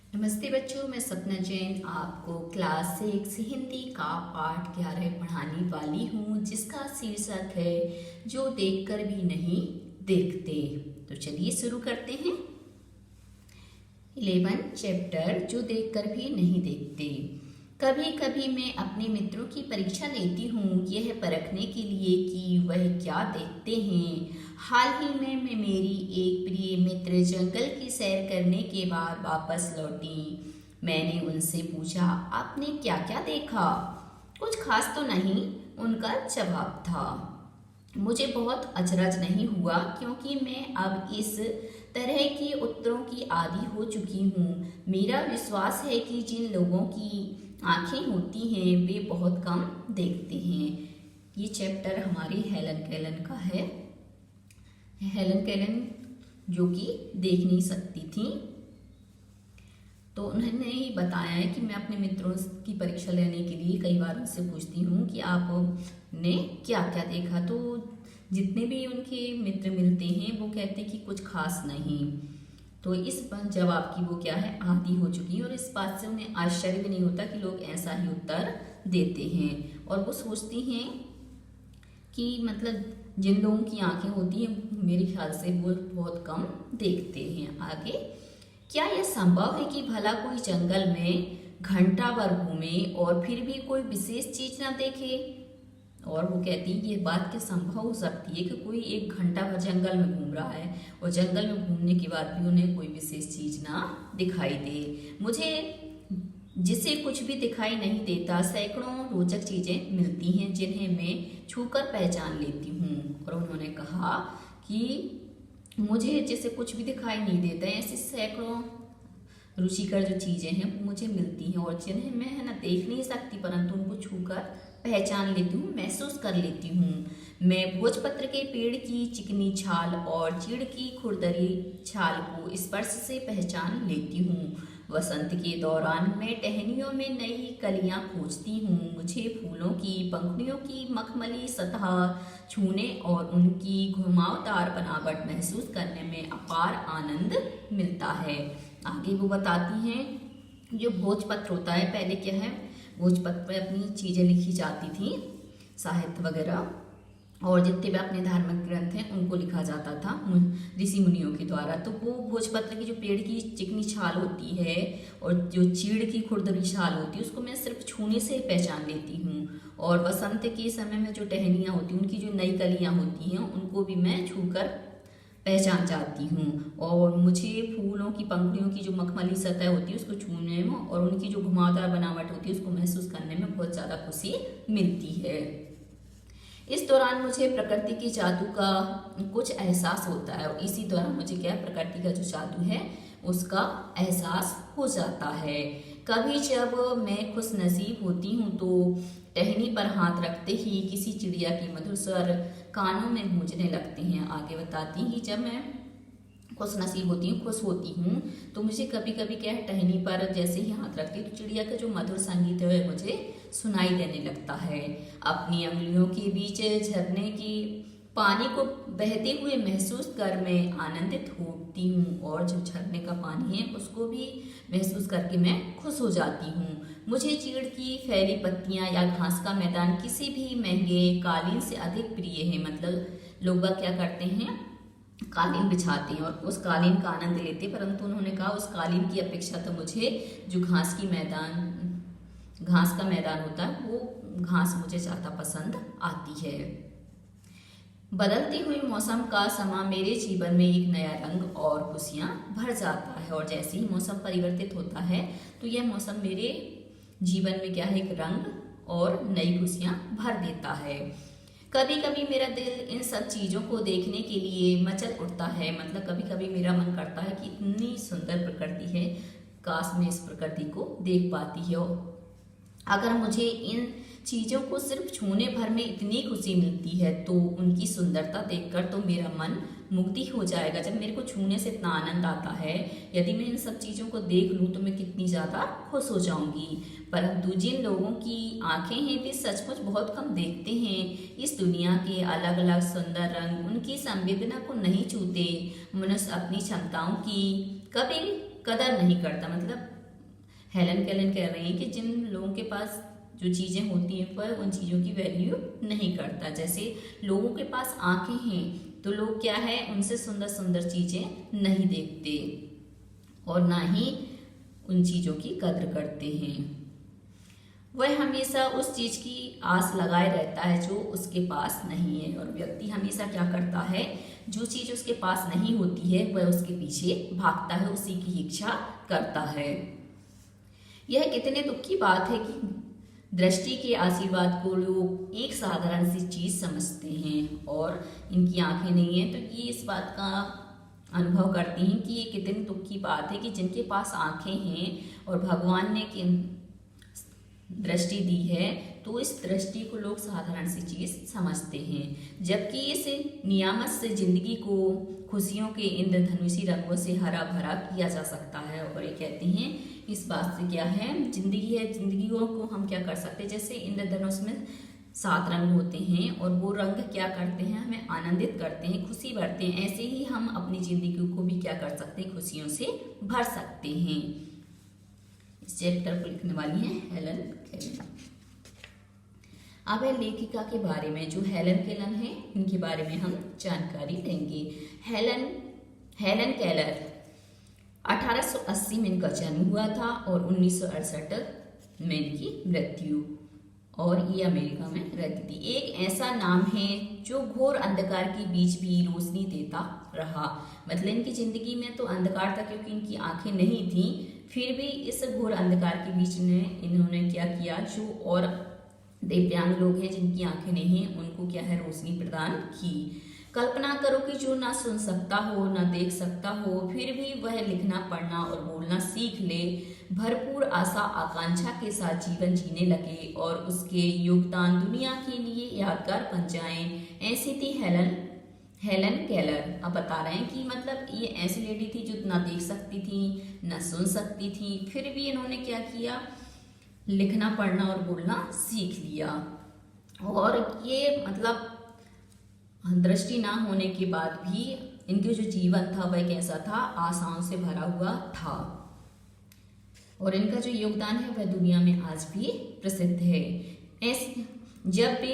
नमस्ते बच्चों, मैं सपना जैन आपको क्लास 6 हिंदी का पाठ 11 पढ़ाने वाली हूँ, जिसका शीर्षक है जो देखकर भी नहीं देखते। तो चलिए शुरू करते हैं। 11 चैप्टर जो देखकर भी नहीं देखते। कभी कभी मैं अपने मित्रों की परीक्षा लेती हूँ, यह परखने के लिए कि वह क्या देखते हैं। हाल ही में मैं मेरी एक प्रिय मित्र जंगल की सैर करने के बाद वापस लौटी। मैंने उनसे पूछा, आपने क्या क्या देखा? कुछ खास तो नहीं, उनका जवाब था। मुझे बहुत अचरज नहीं हुआ, क्योंकि मैं अब इस तरह के उत्तरों की आदी हो चुकी हूँ। मेरा विश्वास है कि जिन लोगों की आंखें होती हैं वे बहुत कम देखते हैं। ये चैप्टर हमारी हेलन केलन का है। हेलन केलन जो कि देख नहीं सकती थी, तो उन्होंने बताया है कि मैं अपने मित्रों की परीक्षा लेने के लिए कई बार उनसे पूछती हूँ कि आपने क्या क्या देखा। तो जितने भी उनके मित्र मिलते हैं वो कहते हैं कि कुछ खास नहीं। तो इस पर जवाब की वो क्या है, आदी हो चुकी है, और इस बात से उन्हें आश्चर्य भी नहीं होता कि लोग ऐसा ही उत्तर देते हैं। और वो सोचती हैं कि मतलब जिन लोगों की आंखें होती हैं मेरे ख्याल से वो बहुत कम देखते हैं। आगे, क्या यह संभव है कि भला कोई जंगल में घंटा भर घूमे और फिर भी कोई विशेष चीज ना देखे? और वो कहती है ये बात क्या संभव हो सकती है कि कोई 1 घंटा भर जंगल में घूम रहा है और जंगल में घूमने के बाद भी उन्हें कोई विशेष चीज ना दिखाई दे। मुझे जिसे कुछ भी दिखाई नहीं देता, सैकड़ों रोचक चीजें मिलती हैं जिन्हें मैं छूकर पहचान लेती हूँ। और उन्होंने कहा कि मुझे जिसे कुछ भी दिखाई नहीं देता, ऐसी सैकड़ों रुचिकर जो चीजें हैं वो मुझे मिलती हैं और जिन्हें मैं है ना देख नहीं सकती, परंतु उनको छूकर पहचान लेती हूँ, महसूस कर लेती हूँ। मैं भोजपत्र के पेड़ की चिकनी छाल और चीड़ की खुरदरी छाल को स्पर्श से पहचान लेती हूँ। वसंत के दौरान मैं टहनियों में नई कलियां खोजती हूँ। मुझे फूलों की पंखुड़ियों की मखमली सतह छूने और उनकी घुमावदार बनावट महसूस करने में अपार आनंद मिलता है। आगे वो बताती हैं जो भोजपत्र होता है, पहले क्या है, भोजपत्र पर अपनी चीज़ें लिखी जाती थी, साहित्य वगैरह, और जितने भी अपने धार्मिक ग्रंथ हैं उनको लिखा जाता था ऋषि मुनियों के द्वारा। तो वो भोजपत्र की जो पेड़ की चिकनी छाल होती है और जो चीड़ की खुरदरी छाल होती है उसको मैं सिर्फ छूने से पहचान लेती हूँ। और वसंत के समय में जो टहनियाँ होती हैं, उनकी जो नई कलियाँ होती हैं, उनको भी मैं छूकर पहचान जाती हूँ। और मुझे फूलों की पंखुड़ियों की जो मखमली सतह होती है उसको छूने में और उनकी जो घुमावदार बनावट होती है उसको महसूस करने में बहुत ज़्यादा खुशी मिलती है। इस दौरान मुझे प्रकृति के जादू का कुछ एहसास होता है, और इसी दौरान मुझे क्या है, प्रकृति का जो जादू है उसका एहसास हो जाता है। कभी जब मैं खुश नसीब होती हूँ तो टहनी पर हाथ रखते ही किसी चिड़िया की मधुर स्वर कानों में गूंजने लगते हैं। आगे बताती हैं कि जब मैं खुश नसीब होती हूँ, खुश होती हूँ, तो मुझे कभी कभी क्या है, टहनी पर जैसे ही हाथ रखती हूँ तो चिड़िया का जो मधुर संगीत है मुझे सुनाई देने लगता है। अपनी अंगुलियों के बीच झरने की पानी को बहते हुए महसूस कर मैं आनंदित होती हूँ, और जो झरने का पानी है उसको भी महसूस करके मैं खुश हो जाती हूँ। मुझे चीड़ की फैली पत्तियाँ या घास का मैदान किसी भी महंगे कालीन से अधिक प्रिय है। मतलब लोग क्या करते हैं, कालीन बिछाते हैं और उस कालीन का आनंद लेते हैं, परंतु उन्होंने कहा उस कालीन की अपेक्षा तो मुझे जो घास का मैदान होता है वो घास मुझे ज़्यादा पसंद आती है। बदलते हुए मौसम का समा मेरे जीवन में एक नया रंग और खुशियाँ भर जाता है, और जैसे ही मौसम परिवर्तित होता है तो यह मौसम मेरे जीवन में क्या है, एक रंग और नई खुशियाँ भर देता है। कभी कभी मेरा दिल इन सब चीज़ों को देखने के लिए मचल उठता है। मतलब कभी कभी मेरा मन करता है कि इतनी सुंदर प्रकृति है, काश मैं इस प्रकृति को देख पाती है। अगर मुझे इन चीज़ों को सिर्फ छूने भर में इतनी खुशी मिलती है तो उनकी सुंदरता देखकर तो मेरा मन मुग्ध हो जाएगा। जब मेरे को छूने से इतना आनंद आता है, यदि मैं इन सब चीज़ों को देख लूँ तो मैं कितनी ज़्यादा खुश हो जाऊंगी। परंतु जिन लोगों की आंखें हैं वे सचमुच बहुत कम देखते हैं। इस दुनिया के अलग अलग सुंदर रंग उनकी संवेदना को नहीं छूते। मनुष्य अपनी क्षमताओं की कभी कदर नहीं करता। मतलब हेलन केलन कह रहे हैं कि जिन लोगों के पास जो चीज़ें होती हैं वह उन चीज़ों की वैल्यू नहीं करता। जैसे लोगों के पास आंखें हैं तो लोग क्या है उनसे सुंदर सुंदर चीज़ें नहीं देखते और ना ही उन चीज़ों की कद्र करते हैं। वह हमेशा उस चीज़ की आस लगाए रहता है जो उसके पास नहीं है, और व्यक्ति हमेशा क्या करता है, जो चीज़ उसके पास नहीं होती है वह उसके पीछे भागता है, उसी की इच्छा करता है। यह कितने दुख की बात है कि दृष्टि के आशीर्वाद को लोग एक साधारण सी चीज़ समझते हैं और इनकी आंखें नहीं हैं, तो ये इस बात का अनुभव करती हैं कि ये कितनी दुख की बात है कि जिनके पास आंखें हैं और भगवान ने दृष्टि दी है तो इस दृष्टि को लोग साधारण सी चीज समझते हैं, जबकि इस नियामत से जिंदगी को खुशियों के इंद्रधनुषी रंगों से हरा भरा किया जा सकता है। और ये कहते हैं इस बात से क्या है, जिंदगी है, जिंदगियों को हम क्या कर सकते हैं, जैसे इंद्रधनुष में 7 रंग होते हैं और वो रंग क्या करते हैं, हमें आनंदित करते हैं, खुशी भरते हैं। ऐसे ही हम अपनी जिंदगी को भी क्या कर सकते हैं, खुशियों से भर सकते हैं। इस चैप्टर को लिखने वाली है हेलन केलन। अब है लेखिका के बारे में, जो हेलन केलन है इनके बारे में हम जानकारी लेंगे। हेलन केलर 1880 में इनका जन्म हुआ था और 1968 में इनकी मृत्यु, और ये अमेरिका में रहती थी। एक ऐसा नाम है जो घोर अंधकार के बीच भी रोशनी देता रहा। मतलब इनकी जिंदगी में तो अंधकार था क्योंकि इनकी आंखें नहीं थी, फिर भी इस घोर अंधकार के बीच में इन्होंने क्या किया, जो और दिव्यांग लोग हैं जिनकी आंखें नहीं हैं उनको क्या है, रोशनी प्रदान की। कल्पना करो कि जो ना सुन सकता हो ना देख सकता हो फिर भी वह लिखना पढ़ना और बोलना सीख ले, भरपूर आशा आकांक्षा के साथ जीवन जीने लगे और उसके योगदान दुनिया के लिए यादगार बन जाएं। ऐसी थी हेलन केलर। अब बता रहे हैं कि मतलब ये ऐसी लेडी थी जो ना देख सकती थी ना सुन सकती थी, फिर भी इन्होंने क्या किया, लिखना पढ़ना और बोलना सीख लिया। और ये मतलब दृष्टि ना होने के बाद भी इनके जो जीवन था वह कैसा था, आशाओं से भरा हुआ था, और इनका जो योगदान है वह दुनिया में आज भी प्रसिद्ध है। जब वे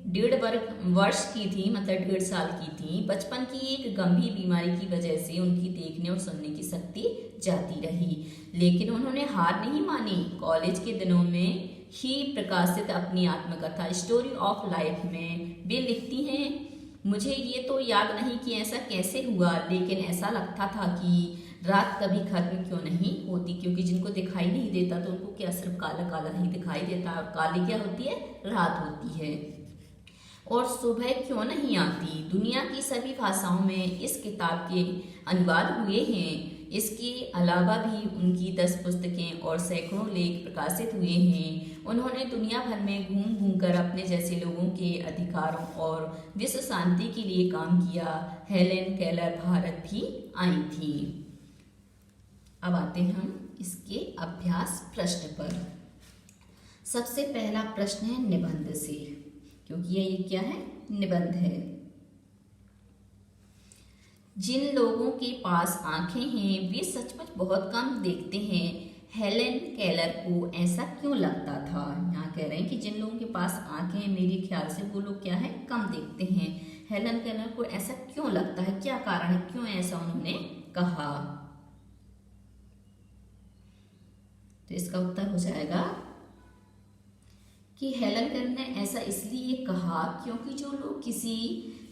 1.5 वर्ष की थी, मतलब 1.5 साल की थी, बचपन की एक गंभीर बीमारी की वजह से उनकी देखने और सुनने की शक्ति जाती रही, लेकिन उन्होंने हार नहीं मानी। कॉलेज के दिनों में ही प्रकाशित अपनी आत्मकथा स्टोरी ऑफ लाइफ में वे लिखती हैं, मुझे ये तो याद नहीं कि ऐसा कैसे हुआ, लेकिन ऐसा लगता था कि रात कभी खत्म क्यों नहीं होती, क्योंकि जिनको दिखाई नहीं देता तो उनको क्या सिर्फ काला काला ही दिखाई देता है, और काली क्या होती है, रात होती है, और सुबह क्यों नहीं आती। दुनिया की सभी भाषाओं में इस किताब के अनुवाद हुए हैं। इसके अलावा भी उनकी 10 पुस्तकें और सैकड़ों लेख प्रकाशित हुए हैं। उन्होंने दुनिया भर में घूम घूम कर अपने जैसे लोगों के अधिकारों और विश्व शांति के लिए काम किया। हेलन केलर भारत भी आई थी। अब आते हैं हम इसके अभ्यास प्रश्न पर। सबसे पहला प्रश्न है निबंध से, क्योंकि ये क्या है, निबंध है। जिन लोगों के पास आंखें हैं वे सचमुच बहुत कम देखते हैं। हेलन केलर को ऐसा क्यों लगता था। यहाँ कह रहे हैं कि जिन लोगों के पास आंखें हैं मेरे ख्याल से वो लोग क्या है, कम देखते हैं। हेलन केलर को ऐसा क्यों लगता है, क्या कारण है, क्यों ऐसा उन्होंने कहा। तो इसका उत्तर हो जाएगा कि हेलन केलर ने ऐसा इसलिए कहा क्योंकि जो लोग किसी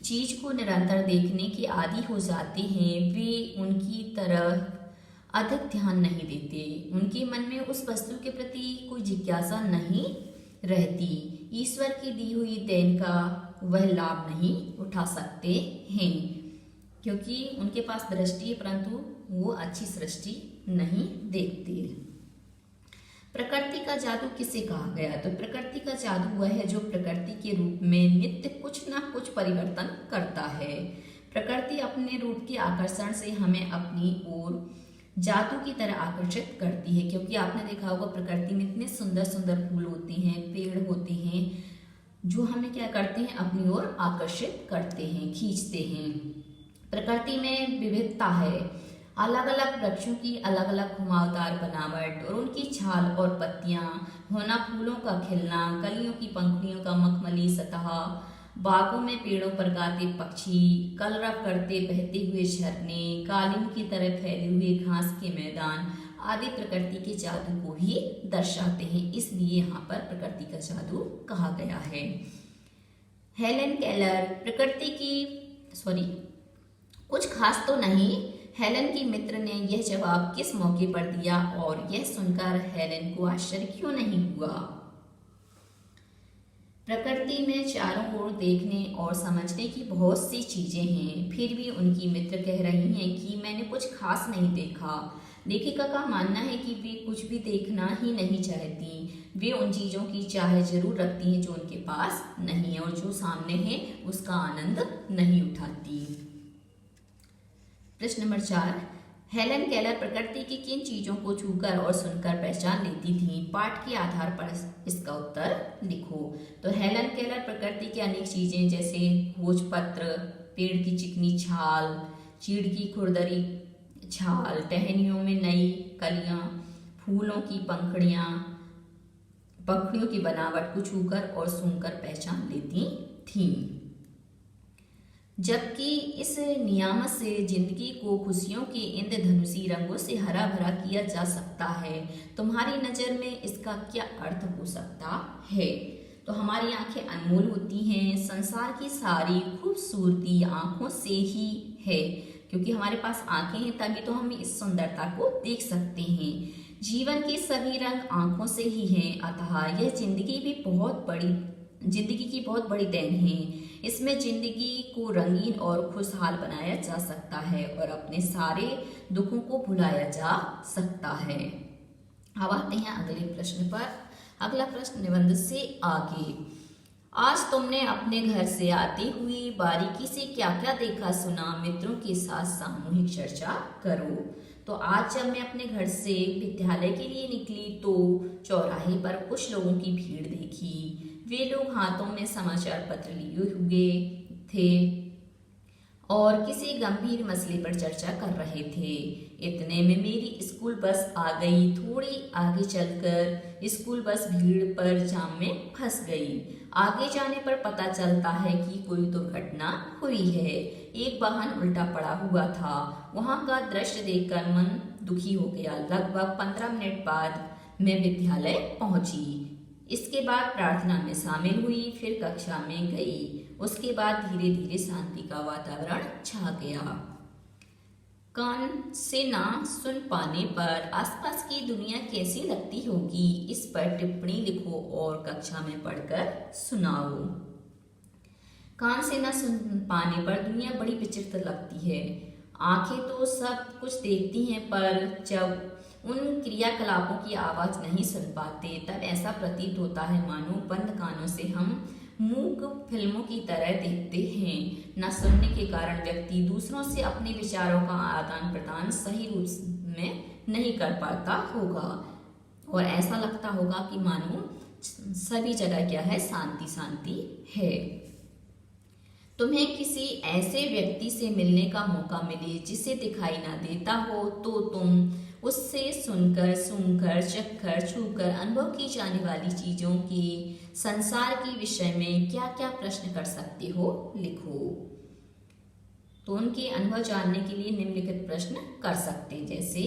चीज को निरंतर देखने के आदी हो जाते हैं वे उनकी तरफ अधिक ध्यान नहीं देते। उनके मन में उस वस्तु के प्रति कोई जिज्ञासा नहीं रहती। ईश्वर की दी हुई देन का वह लाभ नहीं उठा सकते हैं, क्योंकि उनके पास दृष्टि है परंतु वो अच्छी सृष्टि नहीं देखते। प्रकृति का जादू किसे कहा गया। तो प्रकृति का जादू वह है जो प्रकृति के रूप में नित्य कुछ ना कुछ परिवर्तन करता है। प्रकृति अपने रूप के आकर्षण से हमें अपनी ओर जादू की तरह आकर्षित करती है, क्योंकि आपने देखा होगा प्रकृति में इतने सुंदर सुंदर फूल होते हैं, पेड़ होते हैं, जो हमें क्या करते हैं, अपनी ओर आकर्षित करते हैं, खींचते हैं। प्रकृति में विविधता है। अलग अलग वृक्षों की अलग अलग घुमावदार बनावट और उनकी छाल और पत्तियां, होना फूलों का खिलना, कलियों की पंखुड़ियों का मखमली सतह, बागों में पेड़ों पर गाते पक्षी, कलरव करते बहते हुए झरने, कालीन की तरह फैले हुए घास के मैदान आदि प्रकृति के जादू को ही दर्शाते हैं, इसलिए यहाँ पर प्रकृति का जादू कहा गया है। हेलेन केलर प्रकृति की कुछ खास तो नहीं, हेलेन की मित्र ने यह जवाब किस मौके पर दिया और यह सुनकर हेलेन को आश्चर्य क्यों नहीं हुआ। प्रकृति में चारों ओर देखने और समझने की बहुत सी चीजें हैं, फिर भी उनकी मित्र कह रही हैं कि मैंने कुछ खास नहीं देखा। लेखिका का मानना है कि वे कुछ भी देखना ही नहीं चाहती, वे उन चीजों की चाह जरूर रखती हैं जो उनके पास नहीं है और जो सामने है उसका आनंद नहीं उठाती। प्रश्न नंबर 4, हेलेन केलर प्रकृति की किन चीजों को छूकर और सुनकर पहचान लेती थी? पाठ के आधार पर इसका उत्तर लिखो। तो हेलेन केलर प्रकृति की अनेक चीजें जैसे भोजपत्र, पेड़ की चिकनी छाल, चीड़ की खुरदरी छाल, टहनियों में नई कलियां, फूलों की पंखुड़ियों की बनावट को छूकर और सूंघकर पहचान लेती थीं। जबकि इस नियामत से जिंदगी को खुशियों के इंद्रधनुषी रंगों से हरा भरा किया जा सकता है, तुम्हारी नजर में इसका क्या अर्थ हो सकता है? तो हमारी आंखें अनमोल होती हैं, संसार की सारी खूबसूरती आंखों से ही है, क्योंकि हमारे पास आंखें हैं तभी तो हम इस सुंदरता को देख सकते हैं। जीवन के सभी रंग आंखों से ही हैं, अतः यह जिंदगी की बहुत बड़ी देन है। इसमें जिंदगी को रंगीन और खुशहाल बनाया जा सकता है और अपने सारे दुखों को भुलाया जा सकता है। अब आते हैं अगले प्रश्न पर। अगला प्रश्न निबंध से आगे। आज तुमने अपने घर से आते हुए बारीकी से क्या क्या देखा सुना, मित्रों के साथ सामूहिक चर्चा करो। तो आज जब मैं अपने घर से विद्यालय के लिए निकली तो चौराहे पर कुछ लोगों की भीड़ देखी। वे लोग हाथों में समाचार पत्र लिए हुए थे और किसी गंभीर मसले पर चर्चा कर रहे थे। इतने में मेरी स्कूल बस आ गई। थोड़ी आगे चलकर स्कूल बस भीड़ पर जाम में फंस गई। आगे जाने पर पता चलता है कि कोई दुर्घटना हुई है। एक वाहन उल्टा पड़ा हुआ था। वहां का दृश्य देखकर मन दुखी हो गया। लगभग 15 मिनट बाद मैं विद्यालय पहुंची। इसके बाद प्रार्थना में शामिल हुई, फिर कक्षा में गई। उसके बाद धीरे धीरे शांति का वातावरण छा गया। कान से ना सुन पाने पर आसपास की दुनिया कैसी लगती होगी, इस पर टिप्पणी लिखो और कक्षा में पढ़कर सुनाओ। कान से ना सुन पाने पर दुनिया बड़ी विचित्र लगती है। आंखें तो सब कुछ देखती हैं, पर जब उन क्रियाकलापों की आवाज नहीं सुन पाते तब ऐसा प्रतीत होता है मानो बंद कानों से हम मूक फिल्मों की तरह देखते हैं। न सुनने के कारण व्यक्ति दूसरों से अपने विचारों का आदान प्रदान सही रूप में नहीं कर पाता होगा और ऐसा लगता होगा कि मानो सभी जगह क्या है, शांति शांति है। तुम्हें किसी ऐसे व्यक्ति से मिलने का मौका मिले जिसे दिखाई ना देता हो तो तुम उससे सुनकर, सूंघकर, चखकर, छूकर अनुभव की जाने वाली चीजों के संसार के विषय में क्या क्या प्रश्न कर सकते हो, लिखो। तो उनके अनुभव जानने के लिए निम्नलिखित प्रश्न कर सकते हैं, जैसे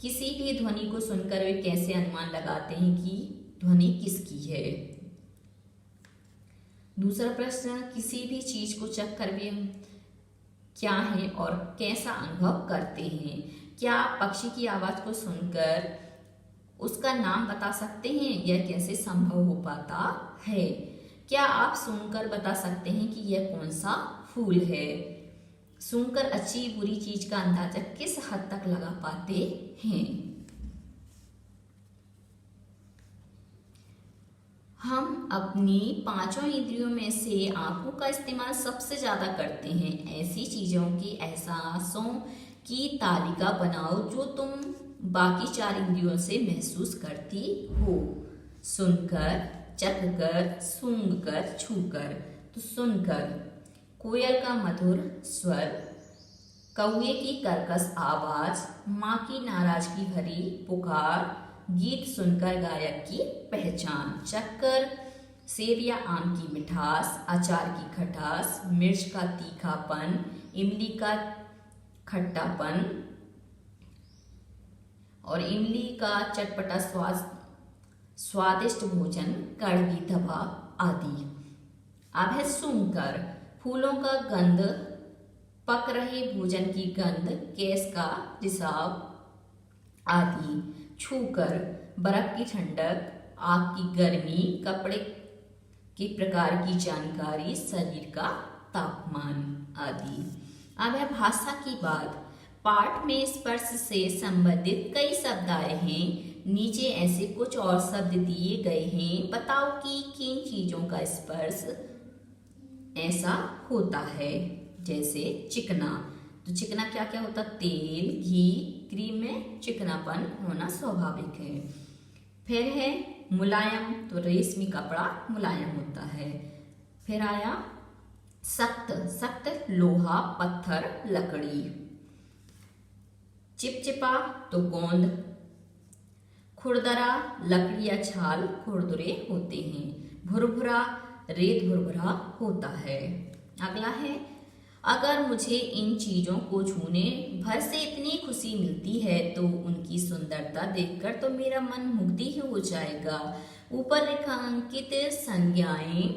किसी भी ध्वनि को सुनकर वे कैसे अनुमान लगाते हैं कि ध्वनि किसकी है। दूसरा प्रश्न, किसी भी चीज को चखकर वे क्या है और कैसा अनुभव करते हैं। क्या आप पक्षी की आवाज को सुनकर उसका नाम बता सकते हैं? यह कैसे संभव हो पाता है? क्या आप सूंघकर बता सकते हैं कि यह कौन सा फूल है? सूंघकर अच्छी बुरी चीज का अंदाजा किस हद तक लगा पाते हैं? हम अपनी पांचों इंद्रियों में से आंखों का इस्तेमाल सबसे ज्यादा करते हैं। ऐसी चीजों की एहसासों की तालिका बनाओ जो तुम बाकी 4 इंद्रियों से महसूस करती हो। सुनकर, चखकर, सूंघकर, छूकर। तो सुनकर, कोयल का मधुर स्वर, कौवे की कर्कश आवाज, माँ की नाराजगी भरी पुकार, गीत सुनकर गायक की पहचान, चक्कर, सेब या आम की मिठास, अचार की खटास, मिर्च का तीखापन, इमली का खट्टापन और इमली का चटपटा स्वादिष्ट भोजन, कड़वी दवा आदि। अब है सूंघकर, फूलों का गंध, पक रहे भोजन की गंध, गैस का रिसाव आदि। छूकर, बर्फ की ठंडक, आग की गर्मी, कपड़े के प्रकार की जानकारी, शरीर का तापमान आदि। अब है भाषा की बात। पाठ में स्पर्श से संबंधित कई शब्द आए हैं। नीचे ऐसे कुछ और शब्द दिए गए हैं। बताओ कि किन चीजों का स्पर्श ऐसा होता है। जैसे चिकना, तो चिकना क्या क्या होता? तेल, घी, क्रीम में चिकनापन होना स्वाभाविक है। फिर है मुलायम, तो रेशमी कपड़ा मुलायम होता है। फिर आया सख्त, सख्त लोहा, पत्थर, लकड़ी। चिपचिपा तो गोंद। खुरदरा, लकड़ी या छाल खुरदुरे होते हैं। भुरभुरा, रेत भुरभुरा होता है। अगला है, अगर मुझे इन चीजों को छूने भर से इतनी खुशी मिलती है तो उनकी सुंदरता देखकर तो मेरा मन मुग्ध ही हो जाएगा। ऊपर रेखांकित संज्ञाएं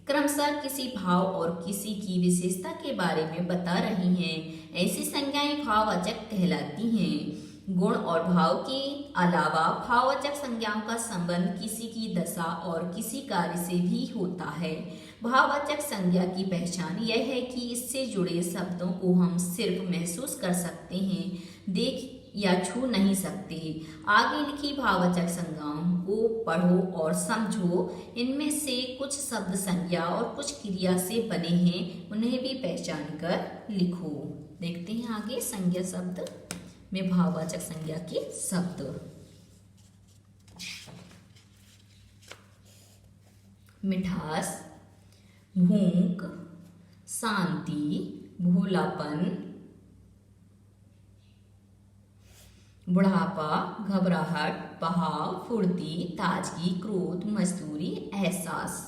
क्रमशः किसी भाव और किसी की विशेषता के बारे में बता रही हैं। ऐसी संज्ञाएं भाववाचक कहलाती हैं। गुण और भाव के अलावा भाववाचक संज्ञाओं का संबंध किसी की दशा और किसी कार्य से भी होता है। भाववाचक संज्ञा की पहचान यह है कि इससे जुड़े शब्दों को हम सिर्फ महसूस कर सकते हैं, देख या छू नहीं सकते। आगे लिखी भाववाचक संज्ञाओं को पढ़ो और समझो। इनमें से कुछ शब्द संज्ञा और कुछ क्रिया से बने हैं, उन्हें भी पहचान कर लिखो। देखते हैं आगे संज्ञा शब्द में भाववाचक संज्ञा के शब्द। मिठास, भूख, शांति, भोलापन, बुढ़ापा, घबराहट, बहाव, फुर्ती, ताजगी, क्रोध, मजदूरी, एहसास।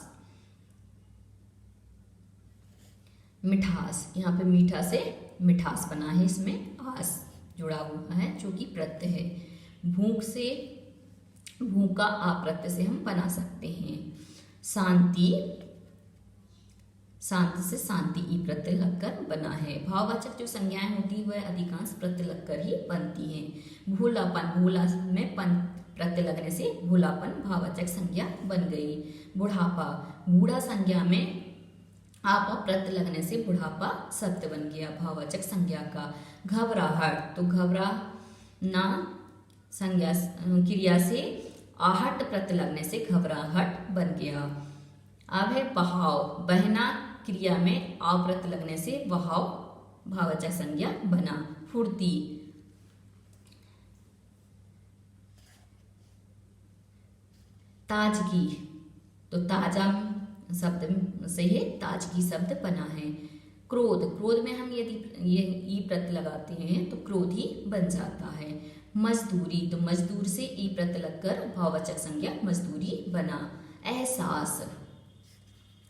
मिठास, यहाँ पे मीठा से मिठास बना है, इसमें आस जुड़ा हुआ है जो कि प्रत्यय है। भूख से भूख का आप्रत्यय से हम बना सकते हैं। शांति, शांति से शांति ई प्रत्यय लगकर बना है। भाववाचक जो संज्ञाएं होती है वह अधिकांश प्रत्यय लगकर ही बनती हैं। भोलापन, भोला में पन प्रत्यय लगने से भोलापन भाववाचक संज्ञा बन गई। बुढ़ापा, बूढ़ा संज्ञा में आपा प्रत्यय लगने से बुढ़ापा शब्द बन गया भाववाचक संज्ञा का। घबराहट, तो घबराना संज्ञा क्रिया से आहट प्रत्यय लगने से घबराहट बन गया। अब है बहाव, बहना क्रिया में आव प्रत्यय लगने से बहाव भाववाचक संज्ञा बना। फुर्ती, ताजगी, तो ताजा शब्द से ही ताजगी शब्द बना है। क्रोध, क्रोध में हम यदि ये ई प्रत्यय लगाते हैं तो क्रोध ही बन जाता है। मजदूरी, तो मजदूर से ई प्रत्यय लगकर भाववाचक संज्ञा मजदूरी बना। एहसास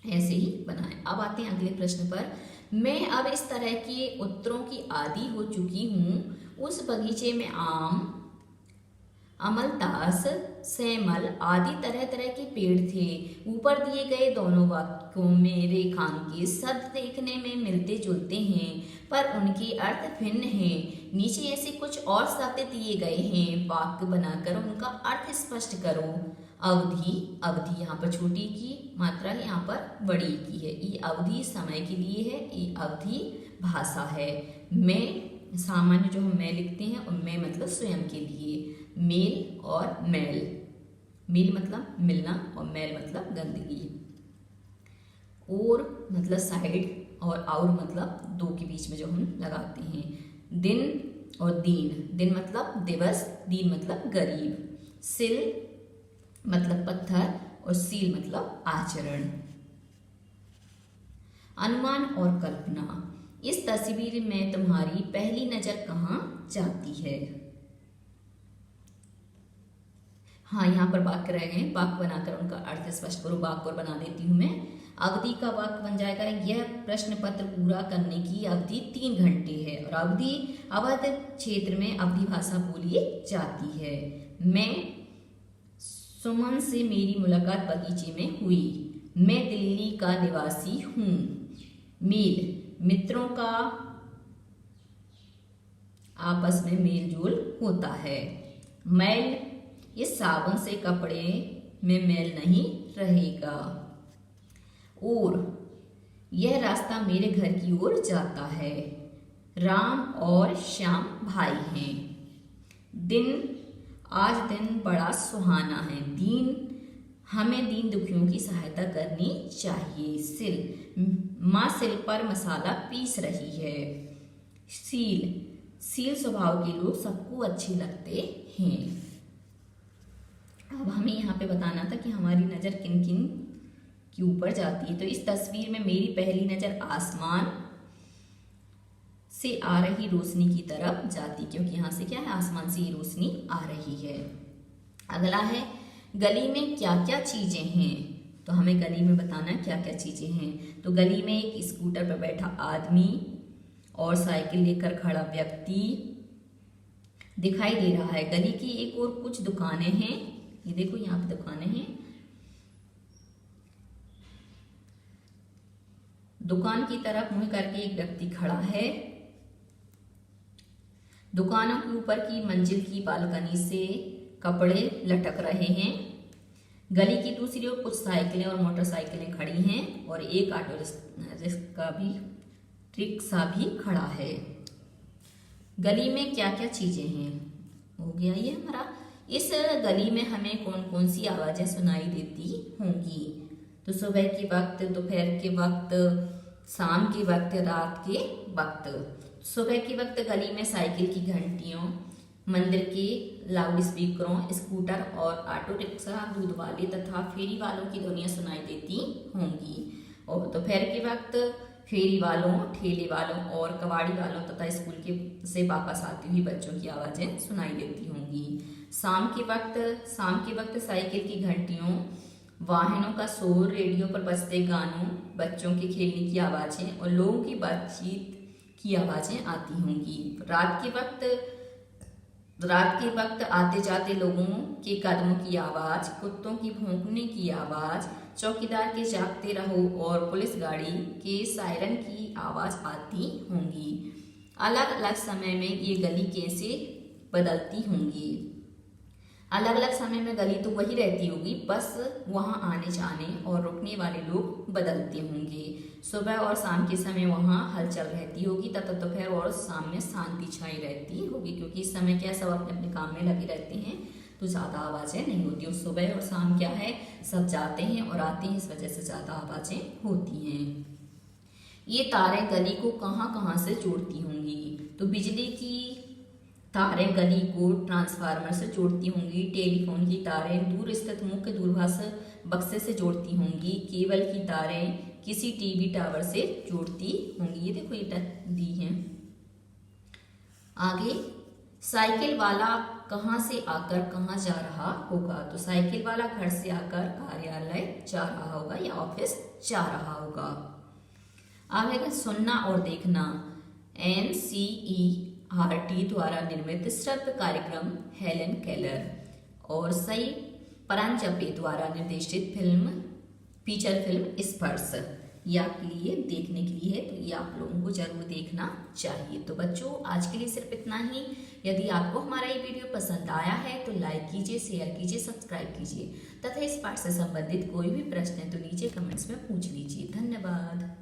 ऐसे ही बना है। अब आते हैं अगले प्रश्न पर। मैं अब इस तरह के उत्तरों की आदी हो चुकी हूँ। उस बगीचे में आम, अमलतास, सेमल आदि तरह तरह के पेड़ थे। ऊपर दिए गए दोनों वाक्यों में रेखांकित शब्द देखने में मिलते जुलते हैं पर उनके अर्थ भिन्न हैं। नीचे ऐसे कुछ और शब्द दिए गए हैं, वाक्य बनाकर उनका अर्थ स्पष्ट करो। अवधि, अवधि यहाँ पर छोटी की मात्रा है, यहाँ पर बड़ी की है। ये अवधि समय के लिए है, ये अवधि भाषा है। मैं सामान्य जो हम मैं लिखते हैं और मैं मतलब स्वयं के लिए। मेल और मैल, मेल मतलब मिलना और मैल मतलब गंदगी। और मतलब साइड और आउर मतलब दो के बीच में जो हम लगाते हैं। दिन और दीन, दिन मतलब दिवस, दीन मतलब गरीब। सिल मतलब पत्थर और सील मतलब आचरण। अनुमान और कल्पना, इस तस्वीर में तुम्हारी पहली नजर कहाँ जाती है। हाँ, यहाँ पर वाक्य रह गए, वाक्य बनाकर उनका अर्थ स्पष्ट करो। वाक्य और बना देती हूँ मैं। अवधि का वाक्य बन जाएगा, यह प्रश्न पत्र पूरा करने की अवधि 3 घंटे है। और अवध क्षेत्र में अवधी भाषा बोली जाती है। मैं सुमन से मेरी मुलाकात बगीचे में हुई। मैं दिल्ली का निवासी हूँ। मेल, मित्रों का आपस में मेल जोल होता है। मैल, इस साबुन से कपड़े में मैल नहीं रहेगा। और यह रास्ता मेरे घर की ओर जाता है। राम और श्याम भाई हैं। दिन, आज दिन बड़ा सुहाना है। हमें दीन दुखियों की सहायता करनी चाहिए। सिल, माँ सिल पर मसाला पीस रही है। सील स्वभाव के लोग सबको अच्छे लगते हैं। अब हमें यहाँ पे बताना था कि हमारी नज़र किन किन के ऊपर जाती है। तो इस तस्वीर में मेरी पहली नज़र आसमान से आ रही रोशनी की तरफ जाती, क्योंकि यहाँ से क्या है, आसमान से ये रोशनी आ रही है। अगला है, गली में क्या क्या चीजें हैं। तो हमें गली में बताना क्या क्या चीजें हैं। तो गली में एक स्कूटर पर बैठा आदमी और साइकिल लेकर खड़ा व्यक्ति दिखाई दे रहा है। गली की एक और कुछ दुकानें हैं। ये देखो, यहाँ पे दुकानें हैं। दुकान की तरफ मुंह करके एक व्यक्ति खड़ा है। दुकानों के ऊपर की मंजिल की बालकनी से कपड़े लटक रहे हैं। गली की दूसरी ओर कुछ साइकिलें और मोटरसाइकिलें खड़ी हैं और एक ऑटो रिक्शा भी खड़ा है। गली में क्या क्या चीजें हैं, हो गया ये हमारा। इस गली में हमें कौन कौन सी आवाजें सुनाई देती होंगी। तो सुबह के वक्त, दोपहर के वक्त, शाम के वक्त, रात के वक्त। सुबह के वक्त गली में साइकिल की घंटियों, मंदिर के लाउड स्पीकरों, स्कूटर और ऑटो रिक्शा, दूध वाले तथा फेरी वालों की ध्वनियाँ सुनाई देती होंगी। और दोपहर के वक्त फेरी वालों, ठेले वालों और कबाड़ी वालों तथा स्कूल के से वापस आती हुई बच्चों की आवाज़ें सुनाई देती होंगी। शाम के वक्त साइकिल की घंटियों, वाहनों का शोर, रेडियो पर बजते गानों, बच्चों के खेलने की आवाज़ें और लोगों की बातचीत की आवाज़ें आती होंगी। रात के वक्त आते जाते लोगों के कदमों की आवाज़, कुत्तों की भौंकने की आवाज़, चौकीदार के जागते रहो और पुलिस गाड़ी के सायरन की आवाज़ आती होंगी। अलग अलग समय में ये गली कैसे बदलती होंगी। अलग अलग समय में गली तो वही रहती होगी, बस वहाँ आने जाने और रुकने वाले लोग बदलते होंगे। सुबह और शाम के समय वहाँ हलचल रहती होगी तथा दोपहर और शाम में शांति छाई रहती होगी, क्योंकि इस समय क्या, सब अपने अपने काम में लगे रहते हैं तो ज़्यादा आवाज़ें नहीं होती। और सुबह और शाम क्या है, सब जाते हैं और आते हैं, इस वजह से ज़्यादा आवाज़ें होती हैं। ये तारें गली को कहाँ कहाँ से जोड़ती होंगी। तो बिजली की तारें गली को ट्रांसफार्मर से जोड़ती होंगी। टेलीफोन की तारें दूर स्थित मुख्य दूरभाष बक्से से जोड़ती होंगी। केबल की तारें किसी टीवी टावर से जोड़ती होंगी। ये देखो, ये दी हैं। आगे, साइकिल वाला कहाँ से आकर कहाँ जा रहा होगा। तो साइकिल वाला घर से आकर कार्यालय जा रहा होगा या ऑफिस जा रहा होगा। आगे, सुनना और देखना, NCERT द्वारा निर्मित श्रव्य कार्यक्रम हेलन केलर और सई परांजपे द्वारा निर्देशित फीचर फिल्म स्पर्श, ये आपके लिए देखने के लिए है, तो ये आप लोगों को जरूर देखना चाहिए। तो बच्चों, आज के लिए सिर्फ इतना ही। यदि आपको हमारा ये वीडियो पसंद आया है तो लाइक कीजिए, शेयर कीजिए, सब्सक्राइब कीजिए तथा इस पाठ से संबंधित कोई भी प्रश्न है तो नीचे कमेंट्स में पूछ लीजिए। धन्यवाद।